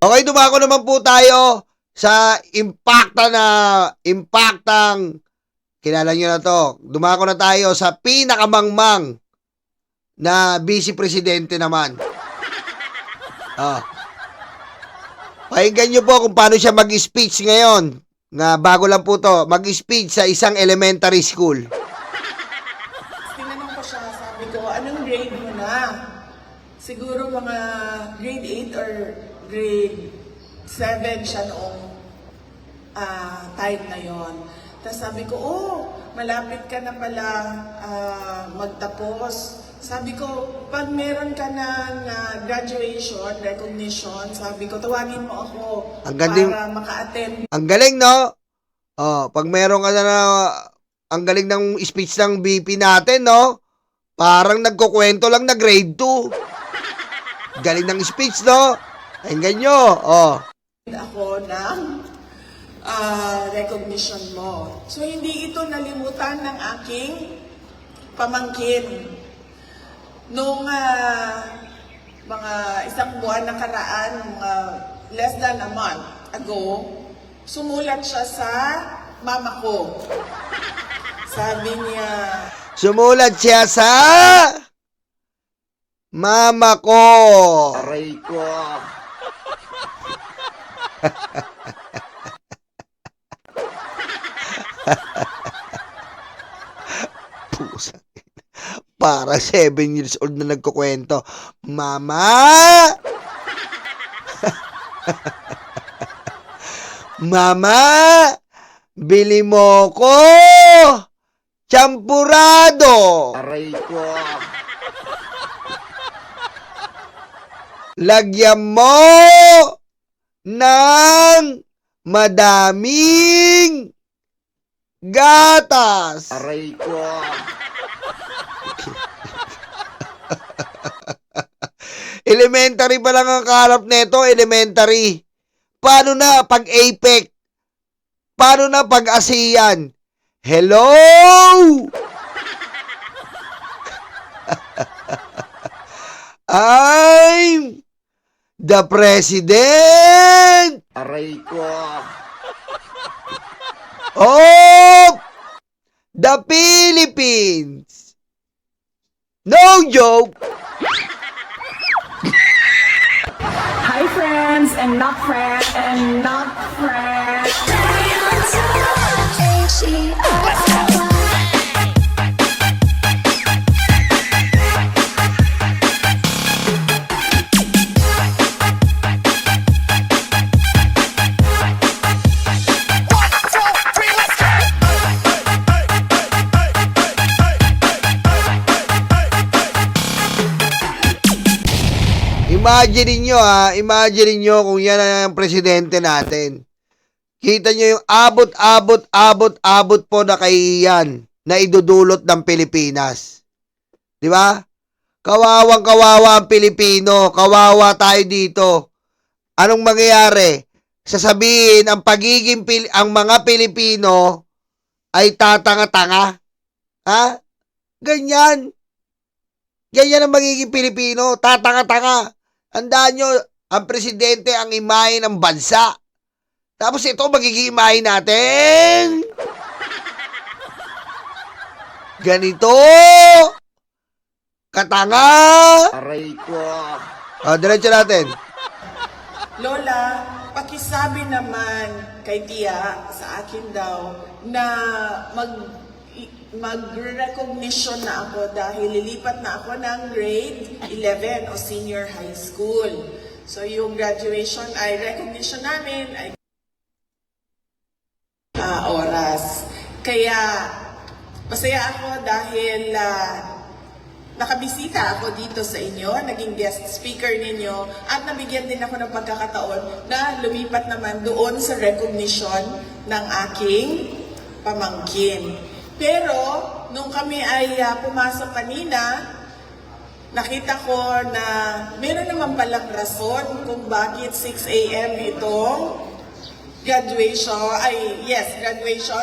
Okay, dumako naman po tayo sa impactang, kilala nyo na to. Dumako na tayo sa pinakamangmang na vice presidente naman. Pakinggan nyo po kung paano siya mag-speech ngayon. Bago lang po to, mag-speech sa isang elementary school. Tinanong ko siya, sabi ko, anong grade mo na? Siguro mga grade 8 or grade 7 siya noong time na yon. Tapos sabi ko, malapit ka na pala magtapos. Sabi ko, pag meron ka ng graduation, recognition, sabi ko, tawagin mo ako para maka-attend. Ang galing, no? Pag meron ka na, ang galing ng speech ng VP natin, no? Parang nagkukwento lang na grade 2. Galing ng speech, no? Pakinggan nyo, Ako ng recognition mo. So, hindi ito nalimutan ng aking pamangkin. Nung mga isang buwan nakaraan, less than a month ago, sumulat siya sa mama ko. Sabi niya, sumulat siya sa mama ko. Aray ko. Pusa. Para 7 years old na nagkukwento. Mama! Mama! Bili mo ko! Champurado! Aray ko. Lagyan mo ng madaming gatas! Aray ko. Elementary pa lang ang kaharap nito, elementary. Paano na pag APEC? Paano na pag ASEAN? Hello! I'm the president Aray ko. of the Philippines. No joke. Hi friends and not friends and not friends. Imagine niyo kung yan ang presidente natin. Kita niyo yung abot po na kahihiyan na idudulot ng Pilipinas. Di ba? Kawawang-kawawa ang Pilipino. Kawawa tayo dito. Anong mangyayari? Sasabihin ang ang mga Pilipino ay tatanga-tanga. Ha? Ganyan. Ganyan ang magiging Pilipino. Tatanga-tanga. Handaan nyo, ang presidente ang imahe ng bansa. Tapos ito, magiging imahe natin. Ganito. Katanga. Aray ko. Diretso natin. Lola, pakisabi naman kay Tia sa akin daw na mag-recognition na ako dahil lilipat na ako ng grade 11 o senior high school. So yung graduation ay recognition namin ay oras. Kaya masaya ako dahil nakabisita ako dito sa inyo, naging guest speaker ninyo, at nabigyan din ako ng pagkakataon na lumipat naman doon sa recognition ng aking pamangkin. Pero, nung kami ay pumasok kanina, nakita ko na meron naman palang rason kung bakit 6 a.m. itong graduation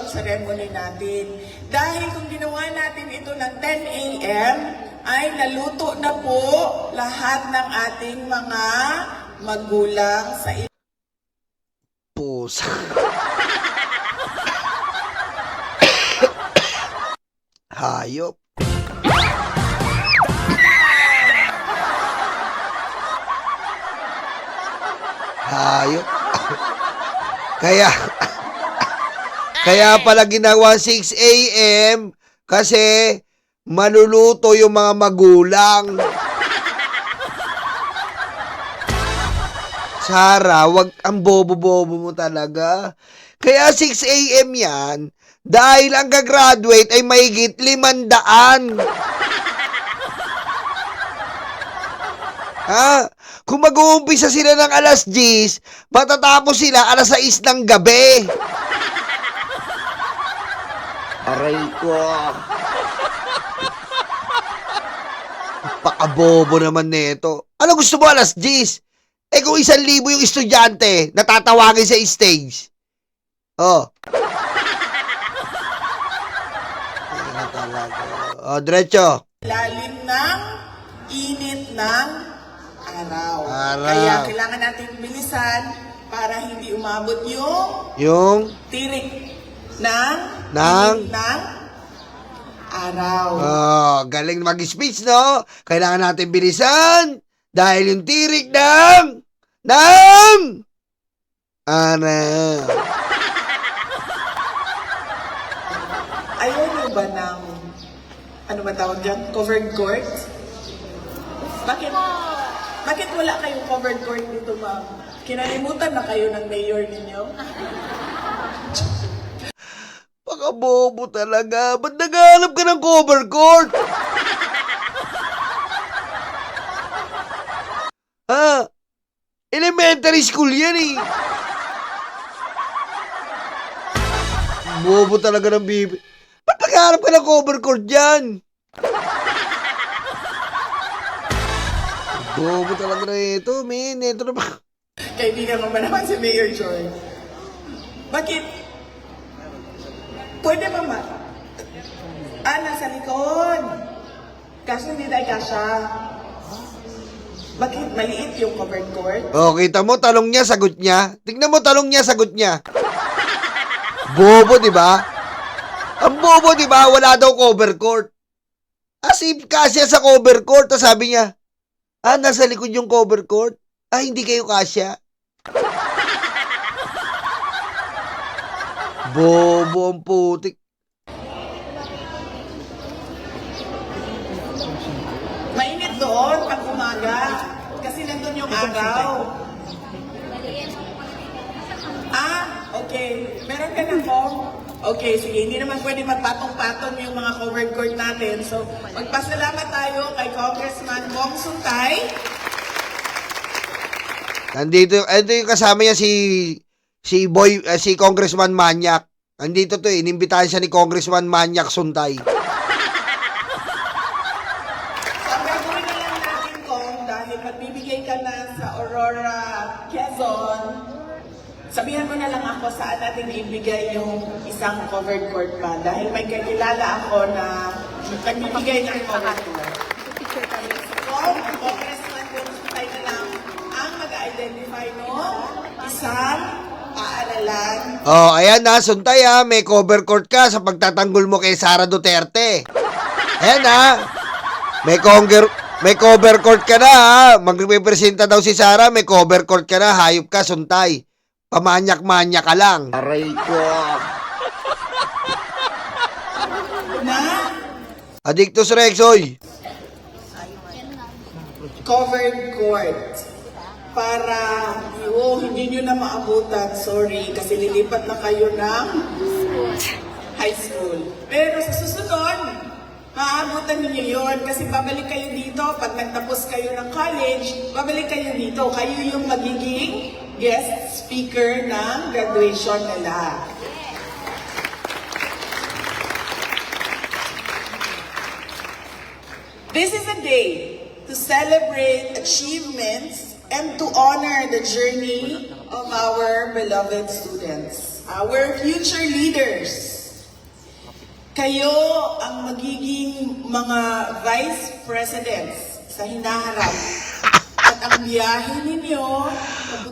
ceremony natin. Dahil kung ginawa natin ito ng 10 a.m., ay naluto na po lahat ng ating mga magulang sa Pusa. Hayop. Hayop. Kaya, kaya pala ginawa 6 a.m. kasi maluluto yung mga magulang. Sara, wag ang bobo-bobo mo talaga. Kaya 6 a.m. yan dahil ang gagraduate ay mahigit 500. Ha? Kung mag-uumpisa sila ng alas 10, matatapos sila alas 6 ng gabi. Aray ko. Pakabobo naman nito. Ano gusto mo alas 10? Eh kung 1,000 yung estudyante na tatawagin sa stage. Oh. Ano talaga? Oh, diretso. lalim ng init ng araw. Araw. Kaya kailangan natin bilisan para hindi umabot yung Yung tirik ng Ng? init ng araw. oh, galing mag-speech, no? Kailangan natin bilisan dahil yung tirik ng araw. Ayaw niyo ba ng, ano ba tawag dyan? Covered court? Bakit wala kayong covered court dito, ma'am? Kinalimutan na kayo ng mayor ninyo? Pakabobo talaga. Ba't naghahanap ka ng cover court? Ha? Elementary school yan eh. Bobo talaga ng bibi. Ba't naghahanap ka ng cover court dyan? Bobo talaga na ito, men. Ito na ba? Kaibigan mo ba naman si Mayor Joy? Bakit? Pwede ba ma? Nasa likod. Kaso hindi tayo kasha. Bakit maliit yung covered court? Oh, kita mo, talong niya, sagot niya. Tingnan mo, talong niya, sagot niya. Bobo, di ba? Ang bobo, di ba? Wala daw cover court. As if kasya sa cover court. Tapos sabi niya, nasa likod yung cover court. Hindi kayo kasya. Bobo ang putik. Mainit doon pag umaga. Kasi nandun yung araw. Okay. Meron ka na po? Okay, sige. Hindi naman pwede magpatong-patong yung mga covered court natin. So, magpasalamat tayo kay Congressman Bong Suntay. Nandito, ito yung kasama niya si Congressman Manyak. Nandito to inimbitahan siya ni Congressman Manyak Suntay. So, ang gagawin na lang natin, Kong, dahil magbibigay ka na sa Aurora, Quezon, sabihan mo na lang ako saan natin ibigay yung isang covered court pa. Dahil may kakilala ako na nagbibigay ng covered court. Kong, Congressman Bong Suntay na lang ang mag-identify no isang paaralan. Oh, ayan na, Suntay may cover court ka sa pagtatanggol mo kay Sara Duterte. Ayan may cover court ka na magrepresenta daw si Sara, may cover court ka na, hayop ka, Suntay. Pamanyak-manyak ka lang. Aray ko. Na Addictus Rex, oy. covered court para hindi nyo na maabutan, sorry, kasi lilipat na kayo ng high school. Pero sa susunod, maabutan ninyo yun kasi babalik kayo dito pag nagtapos kayo ng college, babalik kayo dito. Kayo yung magiging guest speaker ng graduation nila. This is a day to celebrate achievements and to honor the journey of our beloved students, our future leaders. Kayo ang magiging mga vice presidents sa hinaharap At ang biyahe ninyo,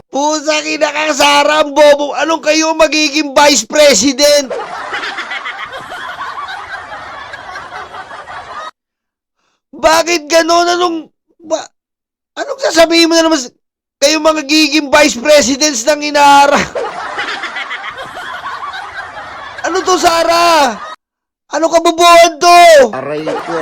Pusa kinakang Sara, ang bobo. Anong kayo magiging vice president? Bakit ganon? Anong sasabihin mo na naman? Kayo magiging vice presidents ng inaharap. Ano to, Sara? Ano kabubuhan to? Aray ko.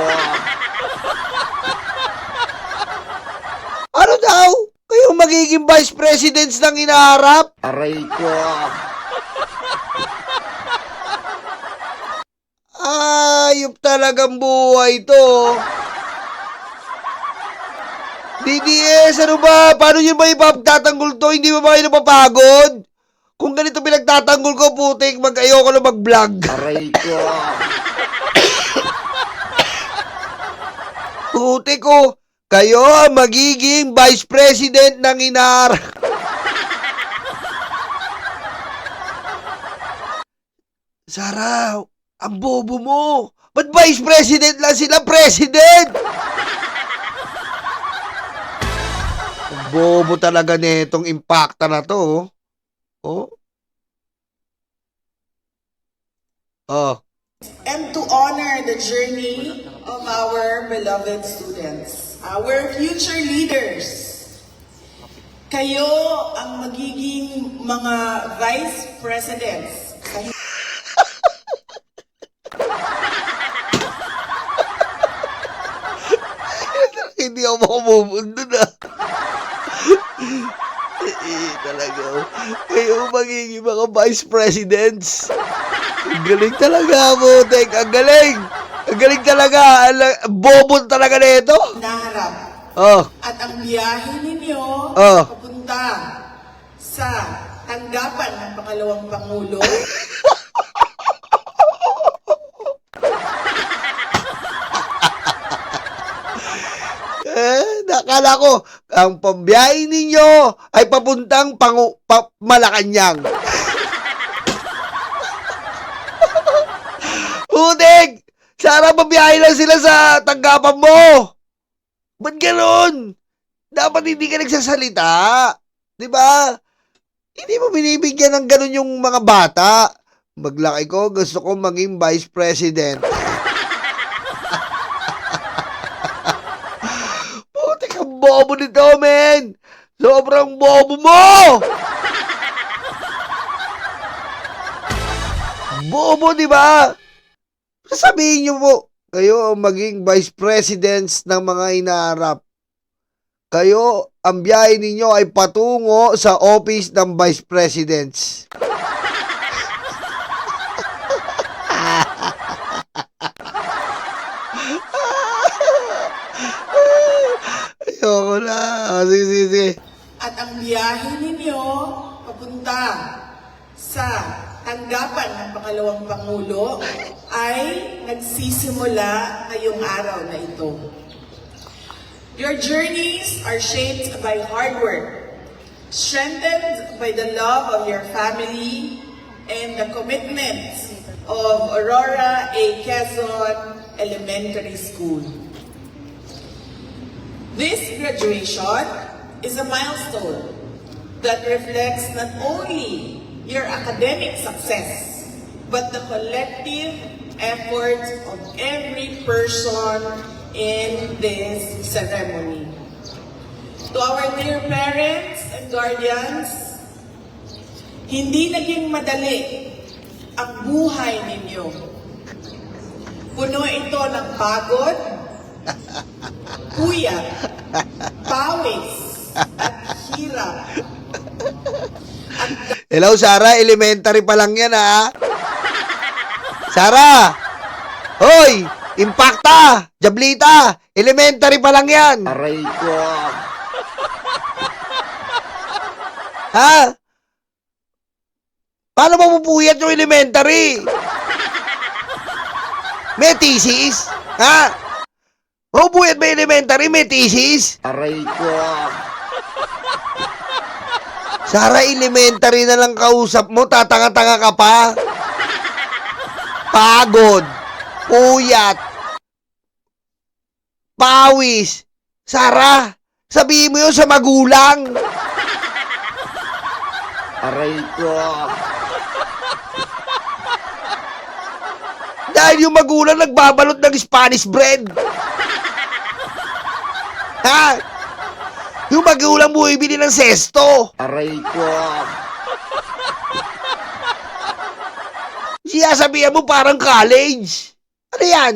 Ano daw? Kayo magiging vice presidents ng inaharap? Aray ko. Ayop talagang buhay to. DDS, ano ba? Paano nyo ba ipagtatanggol to? Hindi ba kayo napapagod? Kung ganito pinagtatanggol ko, putik, ayoko na mag-vlog. Aray ko. Putik ko, kayo ang magiging vice president ng inaharap. Sara, ang bobo mo. Ba't vice president lang sila? President! Ang bobo talaga netong impacta na to. Oh. Oh. and to honor the journey of our beloved students, our future leaders. Kayo ang magiging mga vice presidents sa Hindi ako makamove na. Talaga. Kayo magiging mga vice presidents. Ang galing talaga, Butek. Ang galing. Ang galing talaga. Bobo talaga na ito. hinaharap. Oh. At ang biyahe ninyo Oh. papunta sa tanggapan ng pangalawang Pangulo Nakala ko, ang pambiyahe ninyo ay papuntang Malacanang. Butek! Sana pabiyahe lang sila sa tanggapan mo. Ba't ganon? Dapat hindi ka nagsasalita. Di ba? Hindi mo binibigyan ng ganon yung mga bata. Maglaki ko, gusto ko maging vice president. Putik ang bobo nito, men! Sobrang bobo mo! Bobo, di ba? Sabihin niyo po, kayo ang maging vice presidents ng mga inaharap. Kayo, ang biyahe ninyo ay patungo sa office ng vice presidents. Ayoko na. Sige. at ang biyahe ninyo papunta sa tanggapan ng pangalawang Pangulo ay nagsisimula ngayong araw na ito. Your journeys are shaped by hard work, strengthened by the love of your family and the commitment of Aurora A. Quezon Elementary School. This graduation is a milestone that reflects not only your academic success, but the collective effort of every person in this ceremony. To our dear parents and guardians, hindi naging madali ang buhay ninyo. Puno ito ng pagod, puyat, pawis, at hirap. Hello, Sarah. Elementary pa lang yan, ha? Sarah! Hoy! Impacta! Jablita! Elementary pa lang yan! Aray ko. Ha? Paano mapupuyat yung elementary? May thesis? Ha? Mapupuyat ba yung elementary? May thesis? Aray ko. Sara, elementary na lang kausap mo, tatanga-tanga ka pa. Pagod, puyat, pawis. Sara, Sabihin mo yun sa magulang. Aray ko. Dahil yung magulang nagbabalot ng Spanish bread. Ha? Yung magulang bumibili ng sesto. Aray ko. Siya sabihan mo parang college. Ano yan?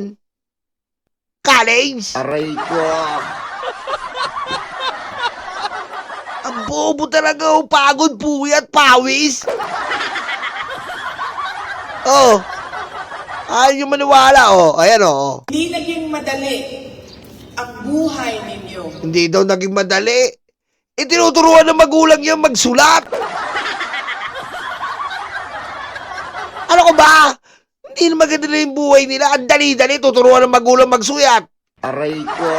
College? Aray ko. Ang bobo talaga, oh. Pagod, puyat, pawis. Oh. Ayaw nyo maniwala, oh. Ayan, oh. Hindi naging madali ang buhay ninyo. Hindi daw naging madali. Tinuturuan ng magulang niya magsulat. Ano ko ba? Hindi na maganda na yung buhay nila. Ang dali-dali, tuturuan ng magulang magsuyat. Aray ko.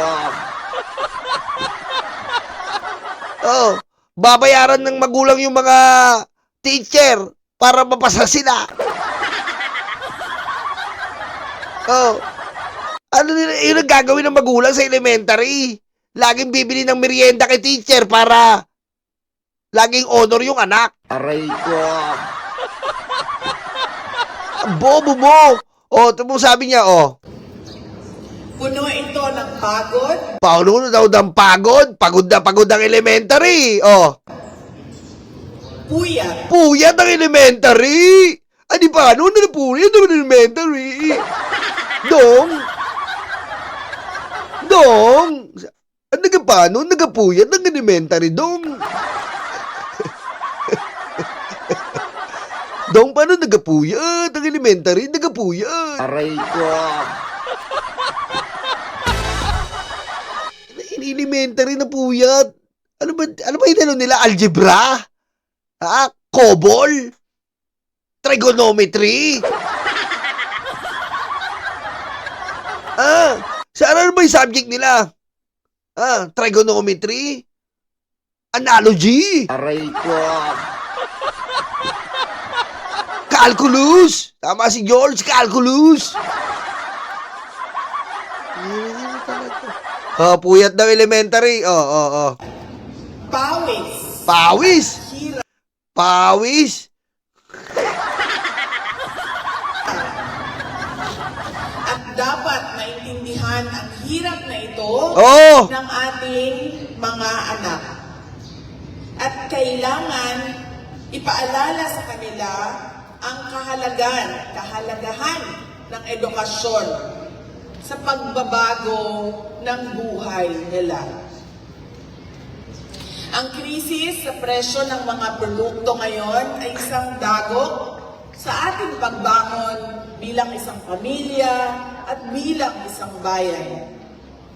Oh, babayaran ng magulang yung mga teacher para mapasa sila. Oh, ano nila, yun ang gagawin ng magulang sa elementary. Laging bibili ng merienda kay teacher para laging honor yung anak. Aray ko. Ang bobo mo. Oh, ito mo sabi niya, oh. Puno ito ng pagod, Paulo na daw ng pagod. Pagod na pagod ang elementary. Oh. puyat, Puyat ang elementary. Di pa, ano na puyat ang elementary? Dong. Ano ka pa, ano? Nagapuyat ang elementary, dong. Dong, paano nagapuyat ang elementary? Nagapuyat. Aray ko. Elementary na puyat. Ano ba yung nila? Algebra? Ha? COBOL? Trigonometry? Ano ba yung subject nila? Trigonometry? Analogy? Aray ko. Calculus? Tama si George, calculus. Puyat ng elementary. pawis, Pawis? hirap, Pawis? at dapat maintindihan ang hirap na ito Oh! ng ating mga anak. At kailangan ipaalala sa kanila ang kahalagahan ng edukasyon sa pagbabago ng buhay nila. Ang krisis sa presyo ng mga produkto ngayon ay isang dagok sa ating pagbangon bilang isang pamilya at bilang isang bayan.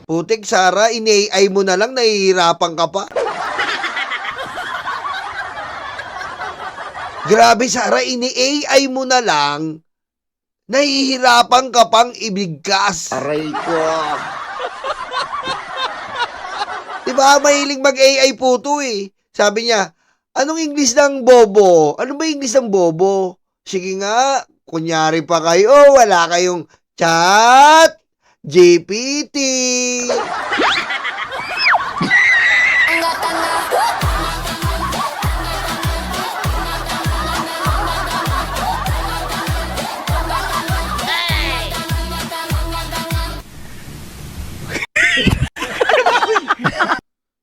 Putik, Sara, in-AI mo na lang, nahihirapan ka pa. Grabe, Sara, in-AI mo na lang, nahihirapan ka pang ibigkas. Aray ko. Diba, mahiling mag-AI po to eh. Sabi niya, anong English ng bobo? Ano ba English ng bobo? Sige nga, kunyari pa kayo, wala kayong chat, GPT.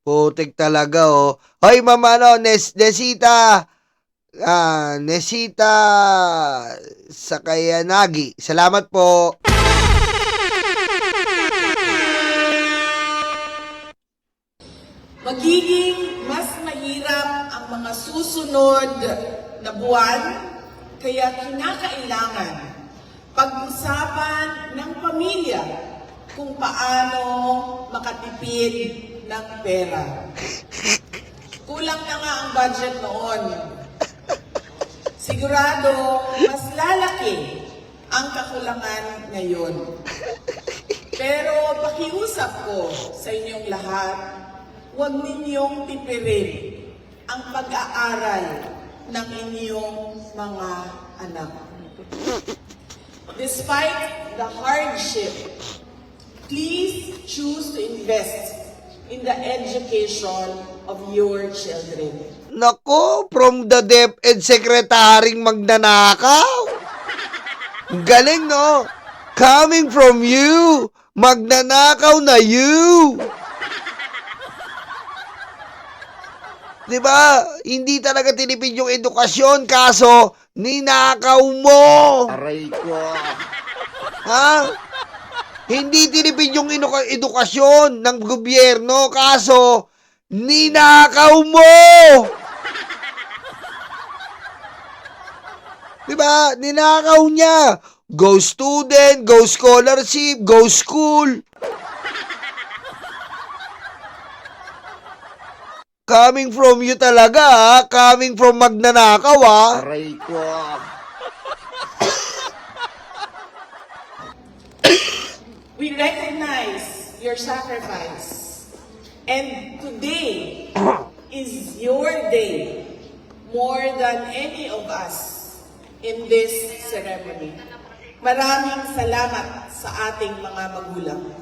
Putik talaga, oh. Hoy, mama, Nesita. Nesita Sakayanagi. Salamat po. Magiging mas mahirap ang mga susunod na buwan, kaya kinakailangan pag-usapan ng pamilya kung paano makatipid ng pera. Kulang na nga ang budget noon. Sigurado, mas lalaki ang kakulangan ngayon. Pero pakiusap ko sa inyong lahat, huwag ninyong tipirin ang pag-aaral ng inyong mga anak. Despite the hardship, please choose to invest in the education of your children. Nako, from the DepEd Secretary magnanakaw. Galing, no? Coming from you, magnanakaw na you. Diba? Hindi talaga tinipid yung edukasyon, kaso ninakaw mo. Aray ko. Ha? Hindi tinipid yung edukasyon ng gobyerno, kaso ninakaw mo. Diba? Ninakaw niya. Go student, go scholarship, go school. Coming from you talaga, ha? Coming from magnanakaw, ha? Aray ko. We recognize your sacrifice. And today is your day more than any of us in this ceremony. Maraming salamat sa ating mga magulang.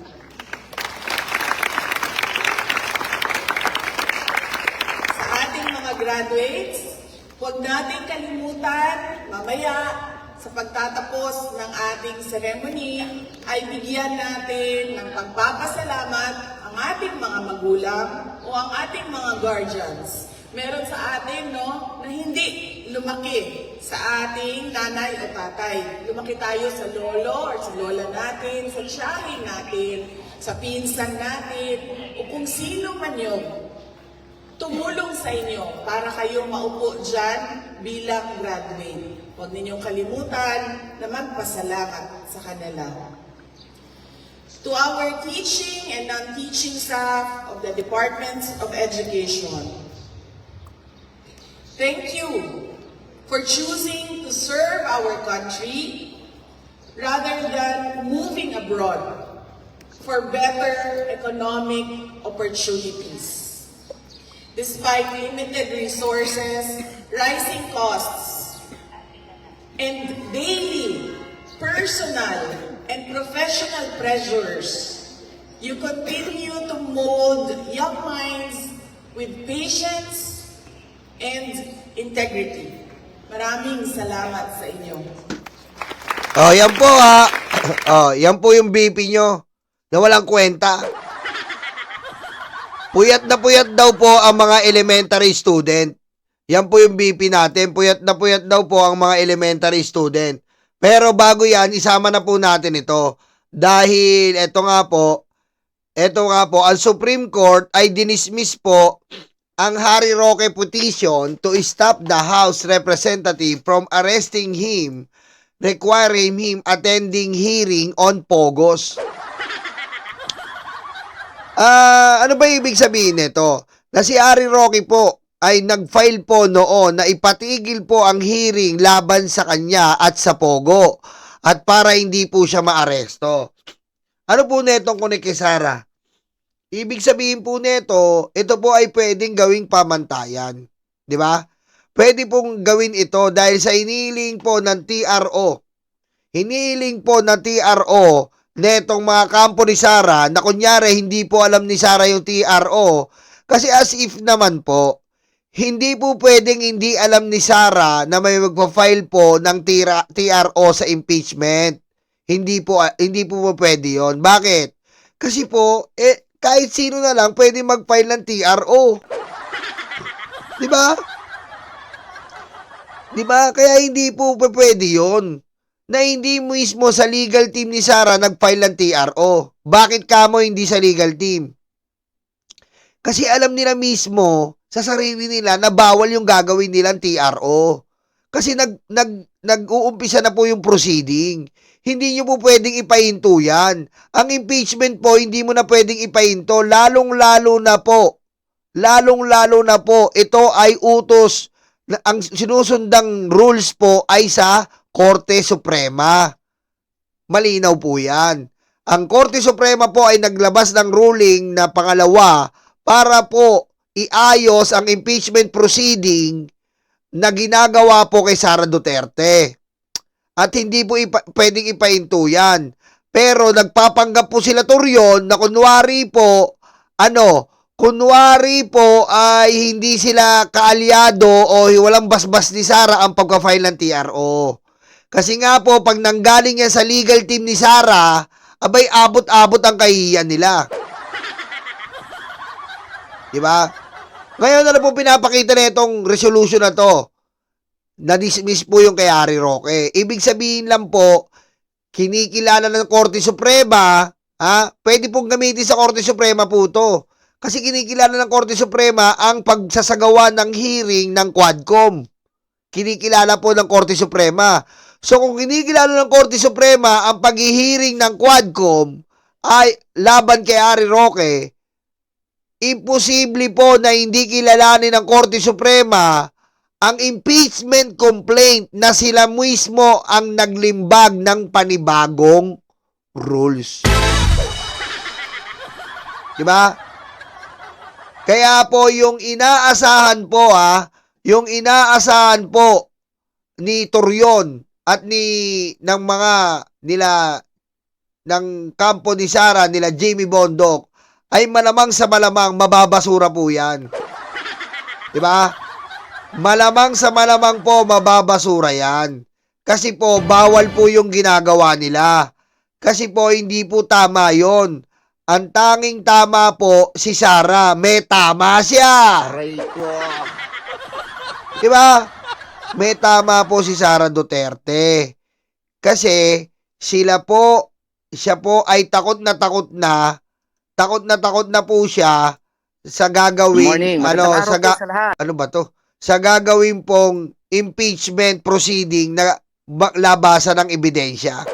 Sa ating mga graduates, huwag nating kalimutan mamaya sa pagtatapos ng ating ceremony ay bigyan natin ng pagpapasalamat ang ating mga magulang o ang ating mga guardians. Meron sa atin, no, na hindi lumaki sa ating nanay o tatay. Lumaki tayo sa lolo or sa lola natin, sa tiyahin natin, sa pinsan natin, o kung sino man yun, tumulong sa inyo para kayo maupo dyan bilang graduate. Huwag ninyong kalimutan na magpasalamat sa kanila. To our teaching and non-teaching staff of the Department of Education, thank you for choosing to serve our country rather than moving abroad for better economic opportunities. Despite limited resources, rising costs, and daily personal and professional pressures, you continue to mold young minds with patience and integrity. Maraming salamat sa inyo. Oh, yan po, ha. Oh, yan po yung BP nyo na walang kwenta. Puyat na puyat daw po ang mga elementary student. Yan po yung BP natin. Puyat na puyat daw po ang mga elementary student. Pero bago yan, isama na po natin ito. Dahil ito nga po, ang Supreme Court ay dinismiss po ang Harry Roque petition to stop the House Representative from arresting him, requiring him attending hearing on Pogos. Ano ba ibig sabihin nito? Na si Harry Roque po ay nag-file po noon na ipatigil po ang hearing laban sa kanya at sa Pogo at para hindi po siya maaresto. Ano po netong kunikisara? Ibig sabihin po neto, ito po ay pwedeng gawing pamantayan. Di ba? Pwede pong gawin ito dahil sa iniling po ng TRO. Hiniling po ng TRO netong mga kampo ni Sara na kunyari hindi po alam ni Sara yung TRO kasi as if naman po, hindi po pwedeng hindi alam ni Sara na may magpa-file po ng TRO sa impeachment. Hindi po pwede yon. Bakit? Kasi po, kahit sino na lang pwede mag-file ng TRO. Di ba? Di ba? Kaya hindi po pwede yon. Na hindi mismo sa legal team ni Sara nag-file ng TRO. Bakit kamo hindi sa legal team? Kasi alam nila mismo sa sarili nila na bawal yung gagawin nilang TRO. Kasi nag-uumpisa na po yung proceeding. Hindi nyo po pwedeng ipahinto yan. Ang impeachment po, hindi mo na pwedeng ipahinto. Lalong-lalo na po, ito ay utos. Ang sinusundang rules po ay sa Korte Suprema. Malinaw po yan. Ang Korte Suprema po ay naglabas ng ruling na pangalawa para po iayos ang impeachment proceeding na ginagawa po kay Sara Duterte. At hindi po pwedeng ipahinto yan. Pero nagpapanggap po sila Torreon na kunwari po, kunwari po ay hindi sila kaalyado o walang basbas ni Sara ang pagka-file ng TRO. Kasi nga po, pag nanggaling yan sa legal team ni Sara, abay abot-abot ang kahihiyan nila. Diba? Ngayon na po pinapakita na itong resolution na to. Na-dismiss po yung kay Harry Roque. Ibig sabihin lang po, kinikilala ng Korte Suprema, pwede pong gamitin sa Korte Suprema po to. Kasi kinikilala ng Korte Suprema ang pagsasagawa ng hearing ng Quadcom. Kinikilala po ng Korte Suprema. So kung kinikilala ng Korte Suprema ang pag-hearing ng Quadcom ay laban kay Harry Roque, imposible po na hindi kilalanin ng Korte Suprema ang impeachment complaint na sila mismo ang naglimbag ng panibagong rules. Diba? Kaya po yung inaasahan po yung inaasahan po ni Torion at ng mga nila ng kampo ni Sara, nila Jamie Bondoc, ay malamang sa malamang mababasura po yan. Diba? Malamang sa malamang po mababasura yan. Kasi po bawal po yung ginagawa nila. Kasi po hindi po tama yon. Ang tanging tama po si Sara. May tama siya. Aray ko. Diba? May tama po si Sara Duterte. Kasi siya po ay takot na po siya sa gagawin ano ba to? Sa gagawin pong impeachment proceeding na labasan ng ebidensya.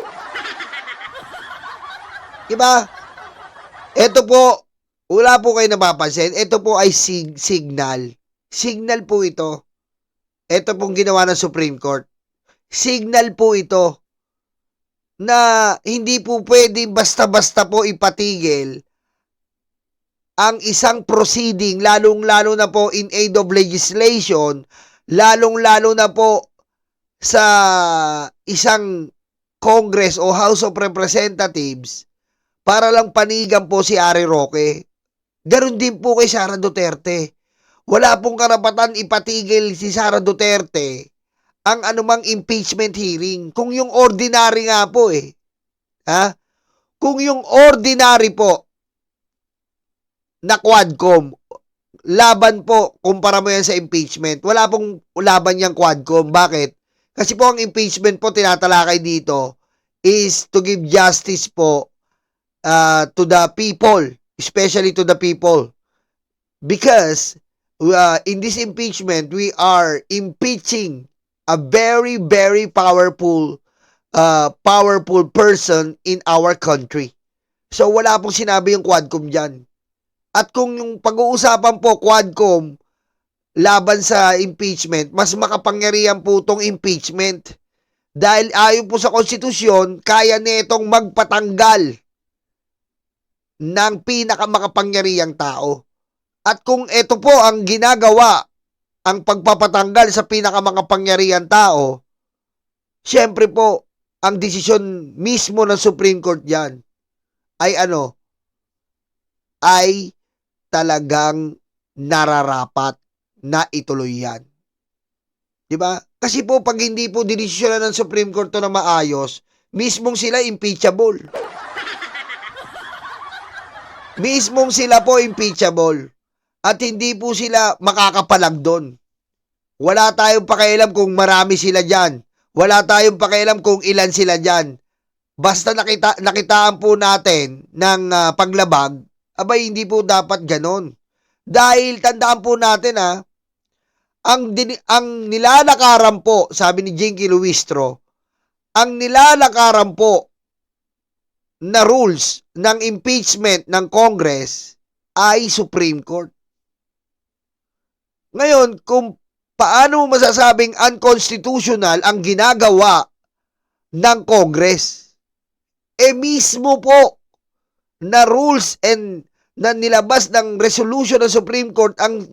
Diba? Ito po, wala po kayo napapansin. Ito po ay signal. Signal po ito. Ito pong ginawa ng Supreme Court. Signal po ito na hindi po pwede basta-basta po ipatigil ang isang proceeding, lalong-lalo na po in aid of legislation, lalong-lalo na po sa isang Congress o House of Representatives para lang panigan po si Harry Roque. Ganon din po kay Sara Duterte. Wala pong karapatan ipatigil si Sara Duterte ang anumang impeachment hearing. Kung yung ordinary nga po Kung yung ordinary po na Quadcom, laban po, kumpara mo yan sa impeachment. Wala pong laban yung Quadcom. Bakit? Kasi po ang impeachment po tinatalakay dito is to give justice po to the people, especially to the people. Because in this impeachment, we are impeaching a very, very powerful person in our country. So, wala pong sinabi yung Quadcom dyan. At kung yung pag-uusapan po, Quadcom, laban sa impeachment, mas makapangyarihan po itong impeachment. Dahil ayon po sa konstitusyon, kaya nitong magpatanggal ng pinakamakapangyarihang tao. At kung ito po ang ginagawa, ang pagpapatanggal sa pinakamakapangyarihang tao, syempre po, ang desisyon mismo ng Supreme Court yan ay ay talagang nararapat na ituloy yan. Diba? Kasi po, pag hindi po dinisyonan ng Supreme Court to na maayos, mismong sila impeachable. Mismong sila po impeachable. At hindi po sila makakapalag doon. Wala tayong pakialam kung marami sila dyan. Wala tayong pakialam kung ilan sila dyan. Basta nakitaan po natin ng paglabag, abay hindi po dapat ganon. Dahil tandaan po natin ang nilalakaran po, sabi ni Jinky Luistro, ang nilalakaran po na rules ng impeachment ng Congress ay Supreme Court. Ngayon, kung paano mo masasabing unconstitutional ang ginagawa ng Congress? Mismo po na rules and na nilabas ng resolution ng Supreme Court ang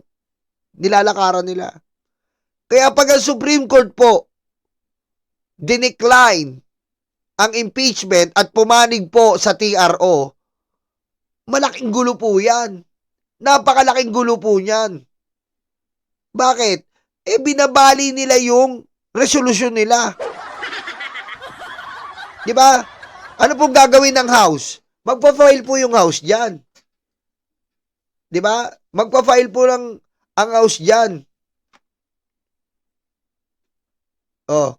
nilalakaran nila. Kaya pag ang Supreme Court po dinecline ang impeachment at pumanig po sa TRO, malaking gulo po yan. Napakalaking gulo po niyan. Bakit? Binabali nila yung resolusyon nila. Di ba? Ano pong gagawin ng House? Magpa-file po yung House dyan. Di ba? Magpa-file po ang House dyan. Oh.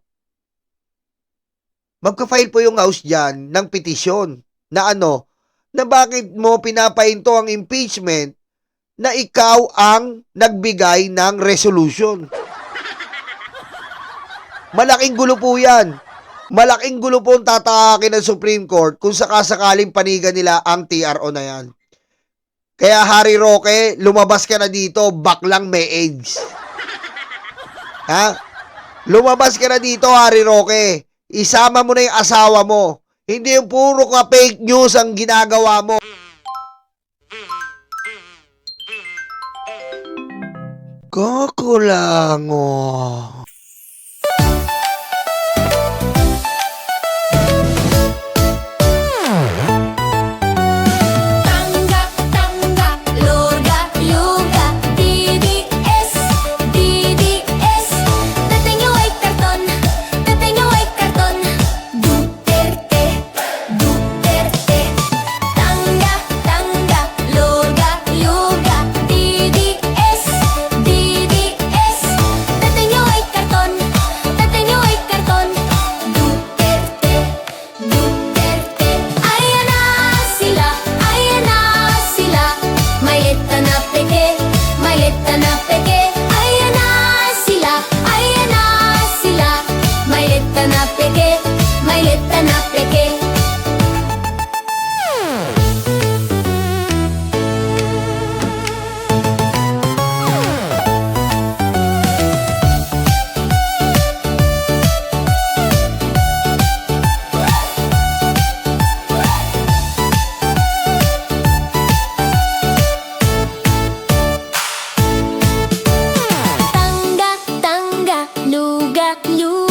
Magpa-file po yung House dyan ng petisyon na ano, na bakit mo pinapahinto ang impeachment na ikaw ang nagbigay ng resolution. Malaking gulo po yan. Malaking gulo po ang tatahakin ng Supreme Court kung sakasakaling panigan nila ang TRO na yan. Kaya Harry Roque, lumabas ka na dito, baklang may AIDS. Ha? Lumabas ka na dito, Harry Roque. Isama mo na yung asawa mo. Hindi yung puro ka fake news ang ginagawa mo. Kakulango. Tanggap, tanggap, luga, yuga, DDS, DDS. Dating nyo ay karton, dating nyo ay karton. Duterte, Duterte. Tanggap, tanggap, luga, yuga, DDS, DDS. Dating nyo ay karton, dating nyo ay karton. Duterte, Duterte. Ayan na sila, ayan na sila. Mailita na peke, mailita na peke. Ayan na sila, ayan na sila. Mailita na peke, mailita na peke. Tangga, tangga, luga, luga.